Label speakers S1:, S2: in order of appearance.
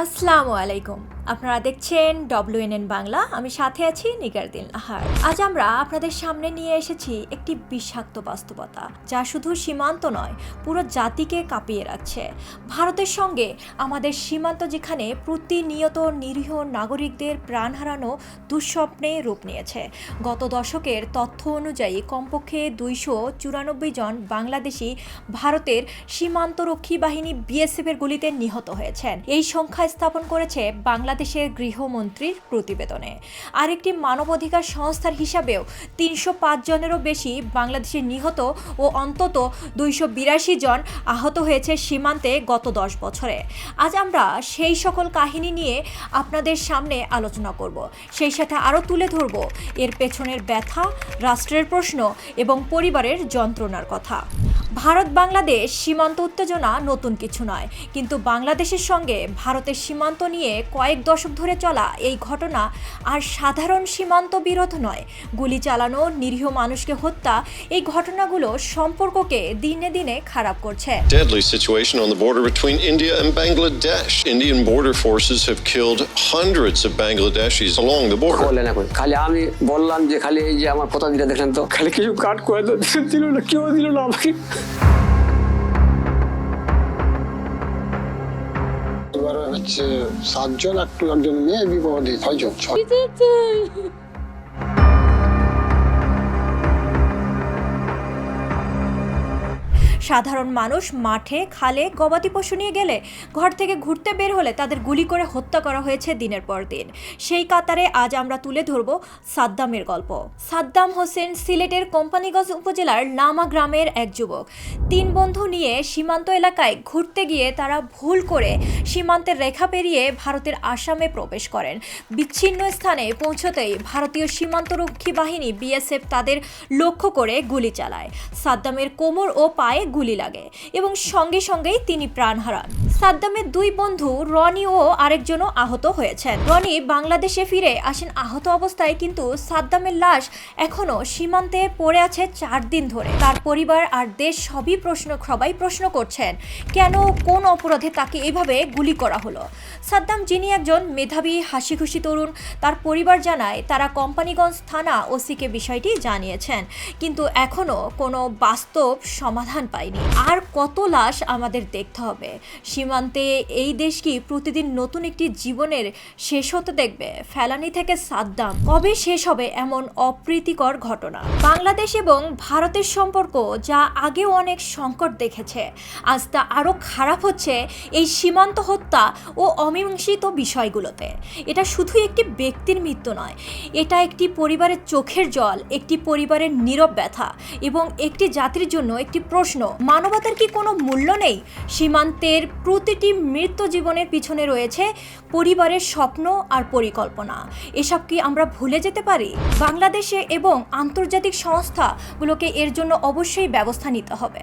S1: আসসালামু আলাইকুম। আপনারা দেখছেন WNN বাংলা। আমি সাথে আছি নিগার দিন আহার। আজ আমরা আপনাদের সামনে নিয়ে এসেছি একটি বিষাক্ত বাস্তবতা, যা শুধু সীমান্ত নয়, পুরো জাতিকে কাঁপিয়ে রাখছে। ভারতের সঙ্গে আমাদের সীমান্ত, যেখানে প্রতিনিয়ত নিরীহ নাগরিকদের প্রাণ হারানো দুঃস্বপ্নে রূপ নিয়েছে। গত দশকের তথ্য অনুযায়ী কমপক্ষে 294 জন বাংলাদেশি ভারতের সীমান্তরক্ষী বাহিনী BSF-এর গুলিতে নিহত হয়েছেন। এই সংখ্যা স্থাপন করেছে বাংলাদেশের গৃহমন্ত্রীর প্রতিবেদনে। আরেকটি মানবাধিকার সংস্থার হিসাবেও 305 জনেরও বেশি বাংলাদেশে নিহত ও অন্তত 282 জন আহত হয়েছে সীমান্তে গত 10 বছরে। আজ আমরা সেই সকল কাহিনী নিয়ে আপনাদের সামনে আলোচনা করব, সেই সাথে আরও তুলে ধরব এর পেছনের ব্যথা, রাষ্ট্রের প্রশ্ন এবং পরিবারের যন্ত্রণার কথা। ভারত বাংলাদেশ সীমান্ত উত্তেজনা নতুন কিছু নয়, কিন্তু বাংলাদেশের সঙ্গে ভারতের সীমান্ত নিয়ে কয়েক দশক ধরে চলা এই ঘটনা আর সাধারণ সীমান্ত বিরোধ নয়। গুলি চালানো, নিরীহ মানুষকে হত্যা, এই ঘটনাগুলো সম্পর্ককে দিনে দিনে খারাপ করছে।
S2: Deadly situation on the border between India and Bangladesh. Indian border forces have killed hundreds of Bangladeshis along the border.
S3: খালি আমি বললাম যে খালি এই যে আমার কথা দিটা দেখলেন তো, খালি কিছু কাট করে দিল না, কেউ দিল না আমাকে।
S4: এবারে হচ্ছে 7 জন, একজন মেয়ে, বিবাদী 6 জন।
S1: সাধারণ মানুষ মাঠে, খালে গবাদি পশু নিয়ে গেলে, ঘর থেকে ঘুরতে বের হলে তাদের গুলি করে হত্যা করা হয়েছে দিনের পর দিন। সেই কাতারে আজ আমরা তুলে ধরব সাদ্দামের গল্প। সাদ্দাম হোসেন সিলেটের কোম্পানিগঞ্জ উপজেলার নামা গ্রামের এক যুবক। 3 বন্ধু নিয়ে সীমান্ত এলাকায় ঘুরতে গিয়ে তারা ভুল করে সীমান্তের রেখা পেরিয়ে ভারতের আসামে প্রবেশ করেন। বিচ্ছিন্ন স্থানে পৌঁছতেই ভারতীয় সীমান্তরক্ষী বাহিনী BSF তাদের লক্ষ্য করে গুলি চালায়। সাদ্দামের কোমর ও পায়ে গুলি লাগে এবং সঙ্গে সঙ্গেই তিনি প্রাণ হারান। সাদ্দামের 2 বন্ধু রনি ও আরেকজনও আহত হয়েছেন। রনি বাংলাদেশে ফিরে আসেন আহত অবস্থায়, কিন্তু সাদ্দামের লাশ এখনো সীমান্তে পড়ে আছে 4 দিন ধরে। তার পরিবার আর দেশ সবাই প্রশ্ন করছেন, কেন, কোন অপরাধে তাকে এভাবে গুলি করা হলো। সাদ্দাম, যিনি একজন মেধাবী হাসিখুশি তরুণ, তার পরিবার জানায় তারা কোম্পানিগঞ্জ থানা OC-কে বিষয়টি জানিয়েছেন, কিন্তু এখনো কোনো বাস্তব সমাধান পায়নি। আর কত লাশ আমাদের দেখতে হবে? সীমান্তে এই দেশ কি প্রতিদিন নতুন একটি জীবনের শেষ হতে দেখবে? ফেলানি থেকে সাদ্দাম, কবে শেষ হবে এমন অপ্রীতিকর ঘটনা? বাংলাদেশ এবং ভারতের সম্পর্ক, যা আগেও অনেক সংকট দেখেছে, আজ তা আরও খারাপ হচ্ছে এই সীমান্ত হত্যা ও অমীমাংসিত বিষয়গুলোতে। এটা শুধু একটি ব্যক্তির মৃত্যু নয়, এটা একটি পরিবারের চোখের জল, একটি পরিবারের নীরব ব্যথা এবং একটি জাতির জন্য একটি প্রশ্ন, মানবতার কি কোনো মূল্য নেই? সীমান্তের প্রতিটি মৃত্যু জীবনের পিছনে রয়েছে পরিবারের স্বপ্ন আর পরিকল্পনা। এসব কি আমরা ভুলে যেতে পারি? বাংলাদেশে এবং আন্তর্জাতিক সংস্থাগুলোকে এর জন্য অবশ্যই ব্যবস্থা নিতে হবে।